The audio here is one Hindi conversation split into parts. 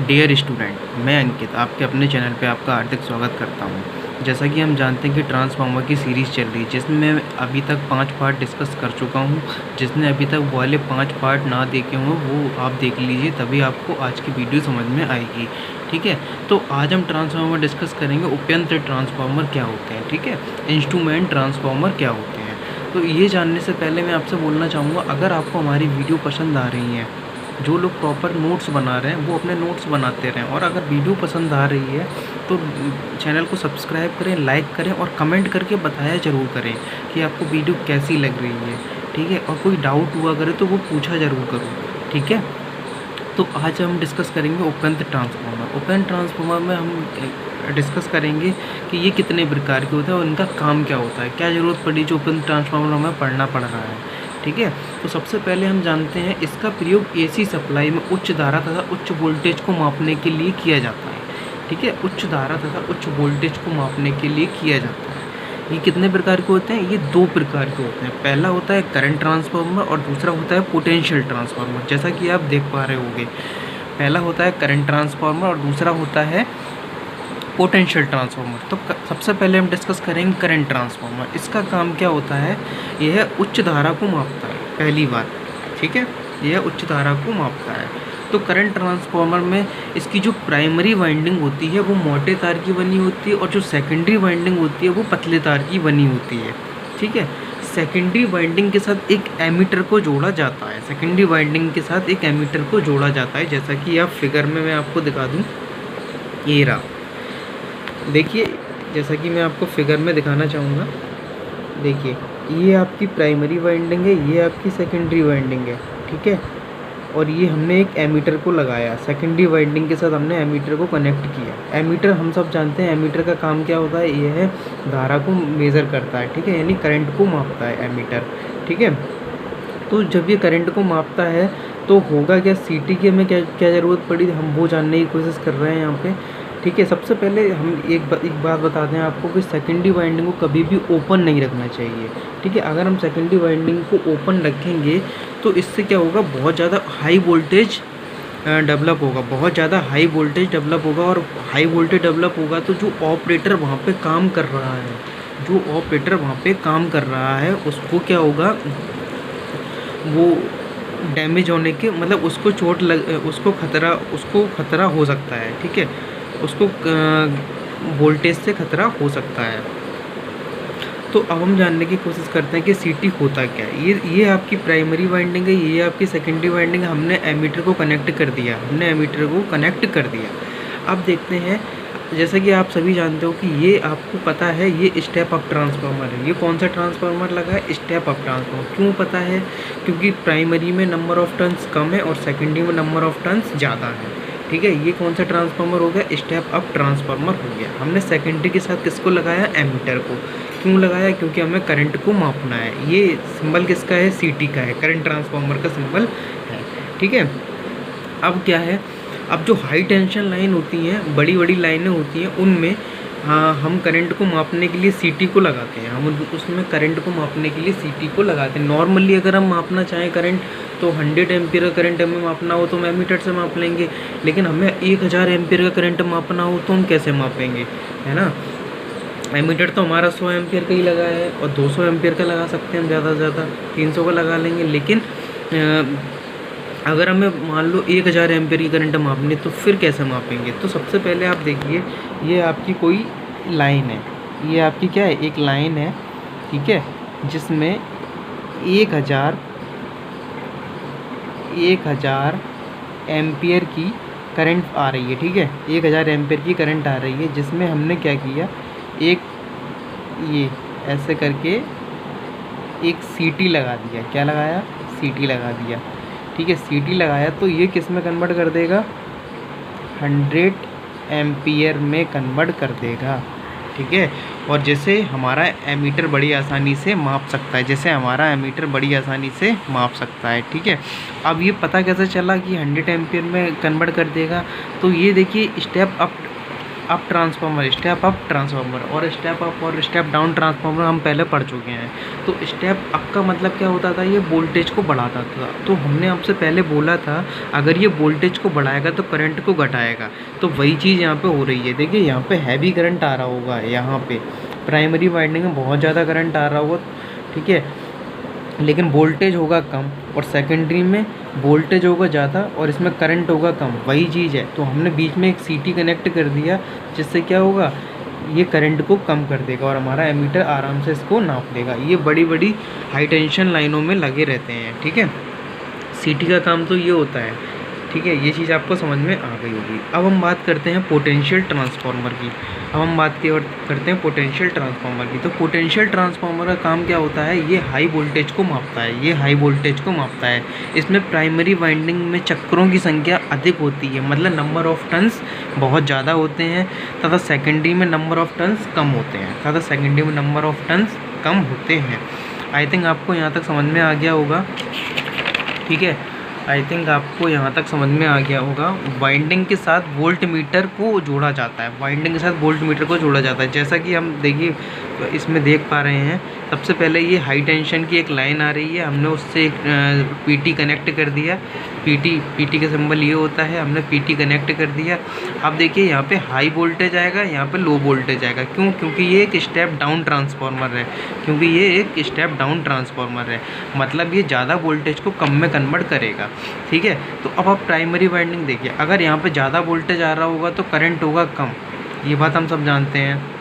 डियर स्टूडेंट, मैं अंकित आपके अपने चैनल पे आपका हार्दिक स्वागत करता हूँ। जैसा कि हम जानते हैं कि ट्रांसफार्मर की सीरीज़ चल रही है, जिसमें मैं अभी तक 5 पार्ट डिस्कस कर चुका हूँ। जिसने अभी तक वो वाले 5 पार्ट ना देखे हों वो आप देख लीजिए, तभी आपको आज की वीडियो समझ में आएगी। ठीक है, तो आज हम ट्रांसफार्मर डिस्कस करेंगे। उपयंत्र ट्रांसफार्मर क्या होते हैं, ठीक है, इंस्ट्रूमेंट ट्रांसफार्मर क्या होते हैं। तो ये जानने से पहले मैं आपसे बोलना चाहूँगा, अगर आपको हमारी वीडियो पसंद आ रही हैं, जो लोग प्रॉपर नोट्स बना रहे हैं वो अपने नोट्स बनाते रहें, और अगर वीडियो पसंद आ रही है तो चैनल को सब्सक्राइब करें, लाइक करें और कमेंट करके बताया ज़रूर करें कि आपको वीडियो कैसी लग रही है। ठीक है, और कोई डाउट हुआ करे तो वो पूछा ज़रूर करो। ठीक है, तो आज हम डिस्कस करेंगे उपयंत्र ट्रांसफार्मर। उपयंत्र ट्रांसफार्मर में हम डिस्कस करेंगे कि ये कितने प्रकार के होते हैं और इनका काम क्या होता है, क्या ज़रूरत पड़ी जो उपयंत्र ट्रांसफार्मर हमें पढ़ना पड़ रहा है। ठीक है, तो सबसे पहले हम जानते हैं इसका प्रयोग एसी सप्लाई में उच्च धारा तथा उच्च वोल्टेज को मापने के लिए किया जाता है। ठीक है, उच्च धारा तथा उच्च वोल्टेज को मापने के लिए किया जाता है। ये कितने प्रकार के होते हैं? ये 2 प्रकार के होते हैं। पहला होता है करंट ट्रांसफार्मर और दूसरा होता है पोटेंशियल ट्रांसफार्मर। जैसा कि आप देख पा रहे होंगे, पहला होता है करंट ट्रांसफार्मर और दूसरा होता है पोटेंशियल ट्रांसफार्मर। तो सबसे पहले हम डिस्कस करेंगे करंट ट्रांसफार्मर। इसका काम क्या होता है? यह उच्च धारा को मापता है, पहली बात। ठीक है, यह उच्च धारा को मापता है। तो करंट ट्रांसफार्मर में इसकी जो प्राइमरी वाइंडिंग होती है वो मोटे तार की बनी होती है, और जो सेकेंडरी वाइंडिंग होती है वो पतले तार की बनी होती है। ठीक है, सेकेंडरी वाइंडिंग के साथ एक एमीटर को जोड़ा जाता है। सेकेंडरी वाइंडिंग के साथ एक एमीटर को जोड़ा जाता है, जैसा कि आप फिगर में मैं आपको दिखा दूँ। ये रहा, देखिए, जैसा कि मैं आपको फिगर में दिखाना चाहूँगा। देखिए, ये आपकी प्राइमरी वाइंडिंग है, ये आपकी सेकेंडरी वाइंडिंग है। ठीक है, और ये हमने एक एमीटर को लगाया, सेकेंडरी वाइंडिंग के साथ हमने एमीटर को कनेक्ट किया। एमीटर हम सब जानते हैं, एमीटर का काम क्या होता है? ये है धारा को मेज़र करता है। ठीक है, यानी करंट को मापता है एमीटर। ठीक है, तो जब ये करंट को मापता है तो होगा क्या, सीटी की हमें क्या क्या ज़रूरत पड़ी, हम वो जानने की कोशिश कर रहे हैं यहाँ पे। ठीक है, सबसे पहले हम एक बात बता दें आपको कि सेकेंडरी वाइंडिंग को कभी भी ओपन नहीं रखना चाहिए। ठीक है, अगर हम सेकेंडरी वाइंडिंग को ओपन रखेंगे तो इससे क्या होगा, बहुत ज़्यादा हाई वोल्टेज डेवलप होगा, बहुत ज़्यादा हाई वोल्टेज डेवलप होगा। और हाई वोल्टेज डेवलप होगा तो जो ऑपरेटर वहाँ पे काम कर रहा है, जो ऑपरेटर वहाँ पे काम कर रहा है उसको क्या होगा, वो डैमेज होने के मतलब उसको चोट लग, उसको खतरा हो सकता है। ठीक है, उसको वोल्टेज से खतरा हो सकता है। तो अब हम जानने की कोशिश करते हैं कि सीटी होता क्या है। ये आपकी प्राइमरी वाइंडिंग है, ये आपकी सेकेंडरी वाइंडिंग है। हमने एमीटर को कनेक्ट कर दिया, अब देखते हैं, जैसा कि आप सभी जानते हो कि ये आपको पता है, ये स्टेप अप ट्रांसफार्मर है। ये कौन सा ट्रांसफार्मर लगा है? Step up transformer. क्यों पता है? क्योंकि प्राइमरी में नंबर ऑफ टर्न्स कम है और सेकेंडरी में नंबर ऑफ टर्न्स ज़्यादा है। ठीक है, ये कौन सा ट्रांसफार्मर हो गया? स्टेप अप ट्रांसफार्मर हो गया। हमने सेकेंडरी के साथ किसको लगाया? एमीटर को। क्यों लगाया? क्योंकि हमें करंट को मापना है। ये सिंबल किसका है? सीटी का है, करंट ट्रांसफार्मर का सिंबल है। ठीक है, अब क्या है, अब जो हाई टेंशन लाइन होती हैं, बड़ी बड़ी लाइनें होती हैं, उनमें हम करंट को मापने के लिए सीटी को लगाते हैं। हम उसमें करंट को मापने के लिए सीटी को लगाते हैं। नॉर्मली अगर हम मापना चाहें करंट, तो 100 एम्पीयर का करंट हमें मापना हो तो हम एमीटर से माप लेंगे। लेकिन हमें 1000 एम्पीयर का करंट मापना हो तो हम कैसे मापेंगे, है ना? एमीटर तो हमारा 100 एम्पीयर का ही लगा है, और 200 एम्पीयर का लगा सकते हैं, ज़्यादा से ज़्यादा 300 का लगा लेंगे। लेकिन अगर हमें मान लो 1000 एम्पीयर की करंट मापनी, तो फिर कैसे मापेंगे? तो सबसे पहले आप देखिए, ये आपकी कोई लाइन है, ये आपकी क्या है? एक लाइन है। ठीक है, जिसमें 1000 एम्पीयर की करंट आ रही है। ठीक है, 1000 एम्पीयर की करंट आ रही है, जिसमें हमने क्या किया, एक ये ऐसे करके एक सीटी लगा दिया। क्या लगाया? सीटी लगा दिया। ठीक है, सीटी लगाया तो ये किस में कन्वर्ट कर देगा? 100 एम्पीयर में कन्वर्ट कर देगा। ठीक है, और जैसे हमारा एमीटर बड़ी आसानी से माप सकता है। ठीक है, अब ये पता कैसे चला कि 100 एम्पीयर में कन्वर्ट कर देगा? तो ये देखिए, up transformer, step up transformer और स्टेप अप और स्टेप डाउन ट्रांसफार्मर हम पहले पढ़ चुके हैं। तो स्टेप अप का मतलब क्या होता था, ये वोल्टेज को बढ़ाता था। तो हमने आपसे पहले बोला था अगर ये वोल्टेज को बढ़ाएगा तो करंट को घटाएगा, तो वही चीज़ यहाँ पे हो रही है। देखिए यहाँ पे हैवी करंट आ रहा होगा, यहाँ पे प्राइमरी वाइंडिंग में बहुत ज़्यादा करंट आ रहा होगा, ठीक है, लेकिन वोल्टेज होगा कम, और सेकेंडरी में वोल्टेज होगा ज़्यादा और इसमें करंट होगा कम, वही चीज़ है। तो हमने बीच में एक सीटी कनेक्ट कर दिया, जिससे क्या होगा, ये करंट को कम कर देगा और हमारा एमीटर आराम से इसको नाप लेगा। ये बड़ी बड़ी हाई टेंशन लाइनों में लगे रहते हैं, ठीक है। सीटी का काम तो ये होता है, ठीक है। ये चीज़ आपको समझ में आ गई होगी। अब हम बात करते हैं पोटेंशियल ट्रांसफार्मर की। अब हम बात करते हैं पोटेंशियल ट्रांसफार्मर की। तो पोटेंशियल ट्रांसफार्मर का काम क्या होता है, ये हाई वोल्टेज को मापता है, ये हाई वोल्टेज को मापता है। इसमें प्राइमरी वाइंडिंग में चक्रों की संख्या अधिक होती है, मतलब नंबर ऑफ टर्न्स बहुत ज़्यादा होते हैं, तथा सेकेंडरी में नंबर ऑफ टर्न्स कम होते हैं, तथा सेकेंडरी में नंबर ऑफ टर्न्स कम होते हैं। आई थिंक आपको यहाँ तक समझ में आ गया होगा, ठीक है। आई थिंक आपको यहाँ तक समझ में आ गया होगा। वाइंडिंग के साथ वोल्ट मीटर को जोड़ा जाता है, वाइंडिंग के साथ वोल्ट मीटर को जोड़ा जाता है। जैसा कि हम देखिए इसमें देख पा रहे हैं, सबसे पहले ये हाई टेंशन की एक लाइन आ रही है, हमने उससे एक पीटी कनेक्ट कर दिया। पीटी का सिंबल ये होता है, हमने पीटी कनेक्ट कर दिया। अब देखिए यहाँ पे हाई वोल्टेज आएगा, यहाँ पे लो वोल्टेज आएगा। क्यों? क्योंकि ये एक स्टेप डाउन ट्रांसफार्मर है, क्योंकि ये एक स्टेप डाउन ट्रांसफार्मर है, मतलब ये ज़्यादा वोल्टेज को कम में कन्वर्ट करेगा, ठीक है। तो अब आप प्राइमरी वाइंडिंग देखिए, अगर यहाँ पे ज़्यादा वोल्टेज आ रहा होगा तो करंट होगा कम, ये बात हम सब जानते हैं।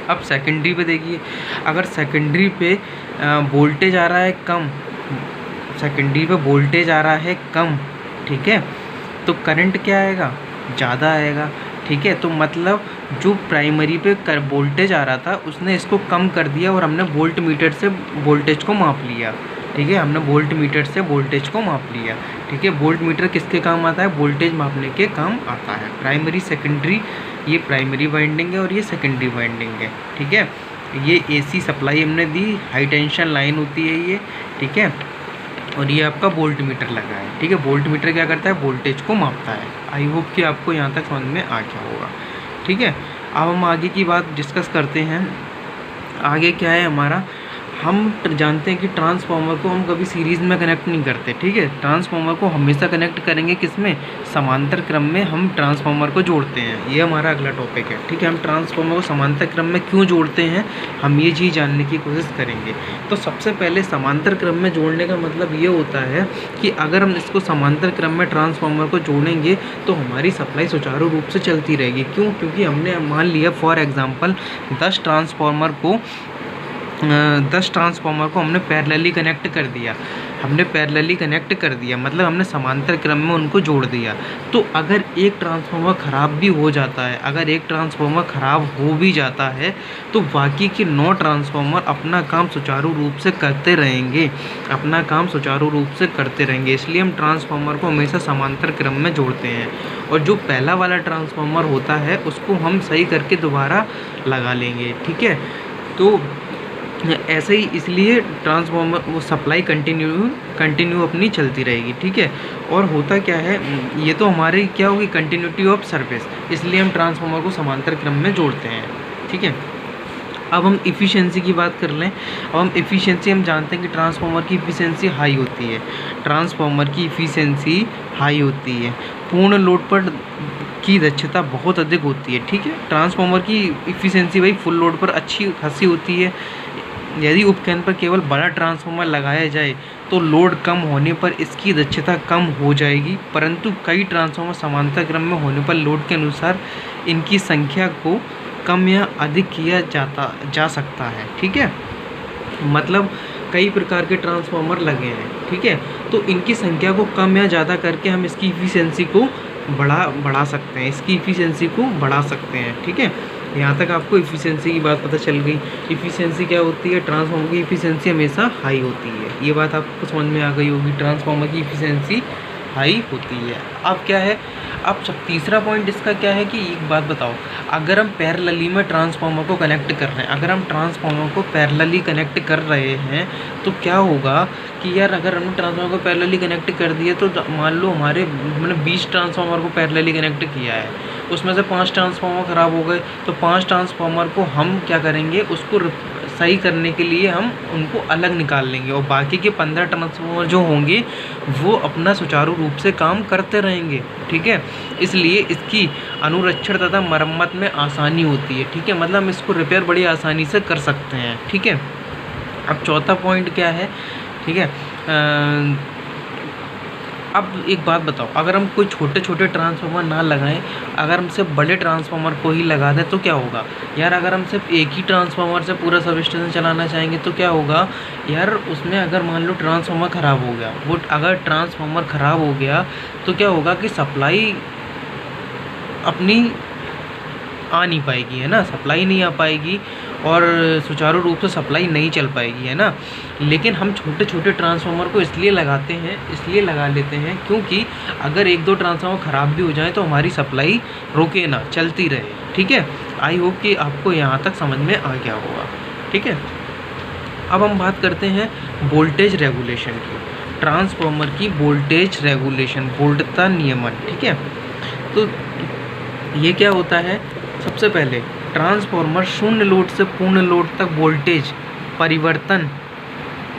अब सेकेंडरी पे देखिए, अगर सेकेंडरी पे वोल्टेज आ रहा है कम, सेकेंडरी पे वोल्टेज आ रहा है कम, ठीक है, तो करंट क्या आएगा, ज़्यादा आएगा, ठीक है। तो मतलब जो प्राइमरी पे वोल्टेज आ रहा था उसने इसको कम कर दिया और हमने वोल्ट मीटर से वोल्टेज को माप लिया, ठीक है, हमने वोल्ट मीटर से वोल्टेज को माप लिया, ठीक है। वोल्ट मीटर किसके काम आता है, वोल्टेज मापने के काम आता है। प्राइमरी सेकेंडरी, ये प्राइमरी वाइंडिंग है और ये सेकेंडरी वाइंडिंग है, ठीक है। ये एसी सप्लाई हमने दी, हाई टेंशन लाइन होती है ये, ठीक है, और ये आपका वोल्ट मीटर लगा है, ठीक है। वोल्ट मीटर क्या करता है, वोल्टेज को मापता है। आई होप कि आपको यहाँ तक समझ में आ गया होगा, ठीक है। अब हम आगे की बात डिस्कस करते हैं। आगे क्या है हमारा, हम जानते हैं कि ट्रांसफार्मर को हम कभी सीरीज़ में कनेक्ट नहीं करते, ठीक है। ट्रांसफार्मर को हमेशा कनेक्ट करेंगे किस में, समांतर क्रम में हम ट्रांसफार्मर को जोड़ते हैं। ये हमारा अगला टॉपिक है, ठीक है। हम ट्रांसफार्मर को समांतर क्रम में क्यों जोड़ते हैं, हम ये चीज़ जानने की कोशिश करेंगे। तो सबसे पहले समांतर क्रम में जोड़ने का मतलब ये होता है कि अगर हम इसको समांतर क्रम में ट्रांसफार्मर को जोड़ेंगे तो हमारी सप्लाई सुचारू रूप से चलती रहेगी। क्यों? क्योंकि हमने मान लिया फॉर एग्ज़ाम्पल 10 ट्रांसफार्मर को हमने पैरेलली कनेक्ट कर दिया, मतलब हमने समांतर क्रम में उनको जोड़ दिया। तो अगर एक ट्रांसफार्मर ख़राब भी हो जाता है, अगर एक ट्रांसफार्मर ख़राब हो भी जाता है तो बाकी के 9 ट्रांसफार्मर अपना काम सुचारू रूप से करते रहेंगे, इसलिए हम ट्रांसफार्मर को हमेशा समांतर क्रम में जोड़ते हैं। और जो पहला वाला ट्रांसफार्मर होता है उसको हम सही करके दोबारा लगा लेंगे, ठीक है। तो ऐसे ही, इसलिए ट्रांसफार्मर वो सप्लाई कंटिन्यू अपनी चलती रहेगी, ठीक है। और होता क्या है, ये तो हमारी क्या होगी, कंटिन्यूटी ऑफ सर्विस, इसलिए हम ट्रांसफार्मर को समांतर क्रम में जोड़ते हैं, ठीक है। अब हम इफ़िशेंसी की बात कर लें। अब हम इफ़िशेंसी, हम जानते हैं कि ट्रांसफार्मर की इफ़िशेंसी हाई होती है, पूर्ण लोड पर की दक्षता बहुत अधिक होती है, ठीक है। ट्रांसफार्मर की इफ़िशेंसी भाई फुल लोड पर अच्छी खासी होती है। यदि उपकरण पर केवल बड़ा ट्रांसफार्मर लगाया जाए तो लोड कम होने पर इसकी दक्षता कम हो जाएगी, परंतु कई ट्रांसफार्मर समांतर क्रम में होने पर लोड के अनुसार इनकी संख्या को कम या अधिक किया जा सकता है, ठीक है। मतलब कई प्रकार के ट्रांसफार्मर लगे हैं, ठीक है, तो इनकी संख्या को कम या ज़्यादा करके हम इसकी इफ़िशेंसी को बढ़ा सकते हैं, ठीक है। यहाँ तक आपको इफ़िशेंसी की बात पता चल गई। इफ़िशेंसी क्या होती है, ट्रांसफार्मर की इफ़िशेंसी हमेशा हाई होती है, ये बात आपको समझ में आ गई होगी। ट्रांसफार्मर की इफ़िशेंसी हाई होती है। अब क्या है, अब तीसरा पॉइंट इसका क्या है कि एक बात बताओ, अगर हम पैरेलली में ट्रांसफार्मर को कनेक्ट कर रहे हैं, तो क्या होगा कि यार अगर हमने ट्रांसफार्मर को पैरेलली कनेक्ट कर दिया तो मान लो हमने 20 ट्रांसफार्मर को पैरेलली कनेक्ट किया है उसमें से 5 ट्रांसफार्मर ख़राब हो गए, तो 5 ट्रांसफार्मर को हम क्या करेंगे, उसको सही करने के लिए हम उनको अलग निकाल लेंगे और बाकी के 15 ट्रांसफार्मर जो होंगे वो अपना सुचारू रूप से काम करते रहेंगे। ठीक है, इसलिए इसकी अनुरक्षण तथा मरम्मत में आसानी होती है। ठीक है, मतलब हम इसको रिपेयर बड़ी आसानी से कर सकते हैं। ठीक है, अब चौथा पॉइंट क्या है। ठीक है, अब एक बात बताओ, अगर हम कोई छोटे छोटे ट्रांसफार्मर ना लगाएं, अगर हम सिर्फ बड़े ट्रांसफार्मर को ही लगा दें तो क्या होगा यार। अगर हम सिर्फ एक ही ट्रांसफार्मर से पूरा सब स्टेशन चलाना चाहेंगे तो क्या होगा यार, उसमें अगर मान लो ट्रांसफार्मर ख़राब हो गया, वो अगर ट्रांसफार्मर ख़राब हो गया तो क्या होगा कि सप्लाई अपनी आ नहीं पाएगी, है ना, सप्लाई नहीं आ पाएगी और सुचारू रूप से सप्लाई नहीं चल पाएगी, है ना। लेकिन हम छोटे छोटे ट्रांसफार्मर को इसलिए लगा लेते हैं क्योंकि अगर 1-2 ट्रांसफार्मर ख़राब भी हो जाए तो हमारी सप्लाई रुके ना, चलती रहे। ठीक है, आई होप कि आपको यहाँ तक समझ में आ गया होगा। ठीक है, अब हम बात करते हैं वोल्टेज रेगुलेशन की, ट्रांसफार्मर की वोल्टेज रेगुलेशन, वोल्टता नियमन। ठीक है, तो ये क्या होता है, सबसे पहले ट्रांसफार्मर शून्य लोड से पूर्ण लोड तक वोल्टेज परिवर्तन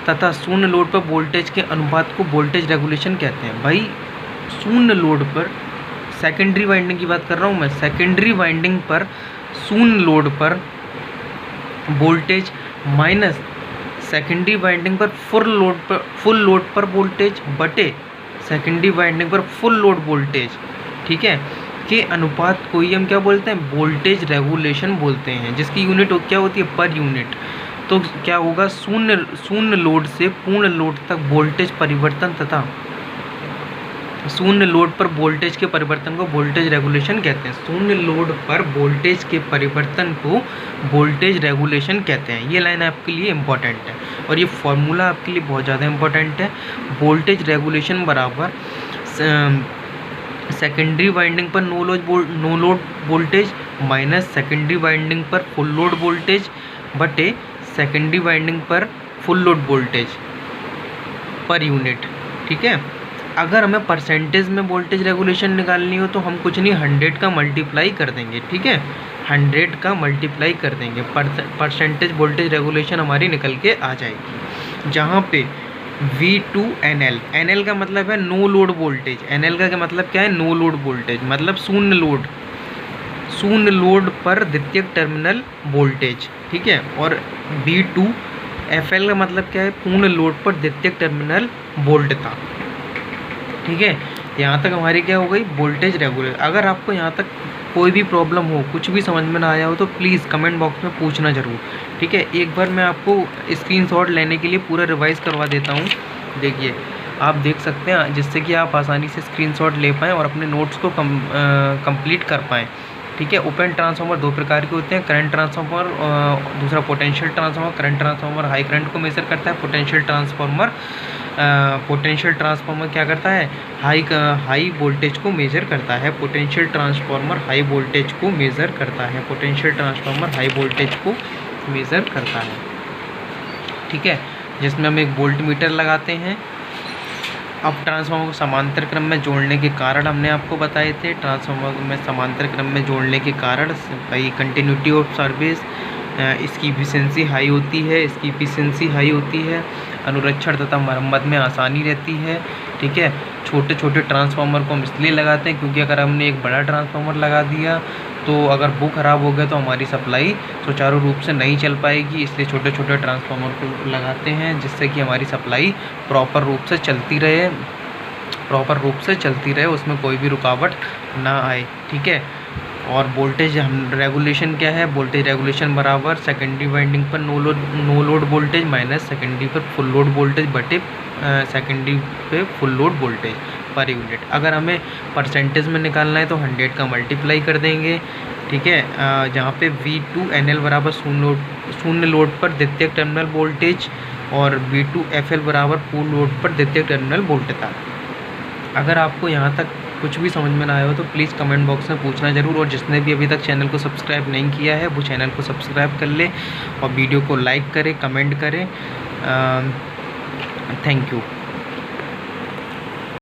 तथा शून्य लोड पर वोल्टेज के अनुपात को वोल्टेज रेगुलेशन कहते हैं। भाई शून्य लोड पर, सेकेंडरी वाइंडिंग की बात कर रहा हूँ मैं, सेकेंडरी वाइंडिंग पर शून्य लोड पर वोल्टेज माइनस सेकेंडरी वाइंडिंग पर फुल लोड पर वोल्टेज बटे सेकेंडरी वाइंडिंग पर फुल लोड वोल्टेज, ठीक है, के अनुपात को ही हम क्या बोलते हैं, वोल्टेज रेगुलेशन बोलते हैं, जिसकी यूनिट क्या होती है, पर यूनिट। तो क्या होगा, शून्य लोड से पूर्ण लोड तक वोल्टेज परिवर्तन तथा शून्य लोड पर वोल्टेज के परिवर्तन को वोल्टेज रेगुलेशन कहते हैं। शून्य लोड पर वोल्टेज के परिवर्तन को वोल्टेज रेगुलेशन कहते हैं। ये लाइन आपके लिए इम्पॉर्टेंट है और ये फॉर्मूला आपके लिए बहुत ज़्यादा इम्पॉर्टेंट है। वोल्टेज रेगुलेशन बराबर सेकेंडरी वाइंडिंग पर no load voltage minus secondary winding पर फुल लोड वोल्टेज बटे सेकेंडरी वाइंडिंग पर full load voltage per unit. ठीक है, अगर हमें परसेंटेज में वोल्टेज रेगुलेशन निकालनी हो तो हम कुछ नहीं, 100 का मल्टीप्लाई कर देंगे। ठीक है, 100 का मल्टीप्लाई कर देंगे, परसेंटेज वोल्टेज रेगुलेशन हमारी निकल के आ जाएगी, जहाँ पे V2NL, NL का मतलब है नो लोड वोल्टेज, NL का क्या मतलब क्या है, नो लोड वोल्टेज, मतलब शून्य लोड पर द्वितीयक टर्मिनल वोल्टेज। ठीक है, और V2FL का मतलब क्या है, पूर्ण लोड पर द्वितीयक टर्मिनल वोल्टता। ठीक है, यहाँ तक हमारी क्या हो गई, वोल्टेज रेगुलेशन। अगर आपको यहाँ तक कोई भी प्रॉब्लम हो, कुछ भी समझ में ना आया हो तो प्लीज़ कमेंट बॉक्स में पूछना ज़रूर। ठीक है, एक बार मैं आपको स्क्रीनशॉट लेने के लिए पूरा रिवाइज़ करवा देता हूँ। देखिए, आप देख सकते हैं, जिससे कि आप आसानी से स्क्रीनशॉट ले पाएँ और अपने नोट्स को कंप्लीट कर पाएँ। ठीक है, ओपन ट्रांसफार्मर 2 प्रकार के होते हैं, करंट ट्रांसफार्मर, दूसरा potential transformer. Current transformer high current को मेजर करता है, पोटेंशियल ट्रांसफार्मर क्या करता है, हाई वोल्टेज को मेजर करता है। पोटेंशियल ट्रांसफार्मर हाई वोल्टेज को मेजर करता है, पोटेंशियल ट्रांसफार्मर हाई वोल्टेज को मेजर करता है। ठीक है, जिसमें हम एक वोल्ट मीटर लगाते हैं। अब ट्रांसफार्मर को समांतर क्रम में जोड़ने के कारण हमने आपको बताए थे, ट्रांसफार्मर में समांतर क्रम में जोड़ने के कारण भाई कंटिन्यूटी ऑफ सर्विस, इसकी इफिशिएंसी हाई होती है, अनुरक्षण तथा मरम्मत में आसानी रहती है। ठीक है, छोटे छोटे ट्रांसफार्मर को हम इसलिए लगाते हैं क्योंकि अगर हमने एक बड़ा ट्रांसफार्मर लगा दिया तो अगर वो ख़राब हो गया तो हमारी सप्लाई सुचारू रूप से नहीं चल पाएगी, इसलिए छोटे छोटे ट्रांसफार्मर को लगाते हैं, जिससे कि हमारी सप्लाई प्रॉपर रूप से चलती रहे, उसमें कोई भी रुकावट ना आए। ठीक है, और वोल्टेज रेगुलेशन क्या है, वोल्टेज रेगुलेशन बराबर सेकेंडरी वाइंडिंग पर no load voltage minus secondary पर फुल लोड वोल्टेज बटे सेकेंडरी पे full load voltage per unit. अगर हमें परसेंटेज में निकालना है तो 100 का मल्टीप्लाई कर देंगे। ठीक है, जहाँ पे V2NL बराबर शून्य लोड पर द्वितीयक टर्मिनल वोल्टेज और V2FL बराबर पूर्ण लोड पर द्वितीयक टर्मिनल वोल्टता। अगर आपको यहाँ तक कुछ भी समझ में ना आया हो तो प्लीज़ कमेंट बॉक्स में पूछना ज़रूर, और जिसने भी अभी तक चैनल को सब्सक्राइब नहीं किया है वो चैनल को सब्सक्राइब कर ले और वीडियो को लाइक करें, कमेंट करें। Thank you.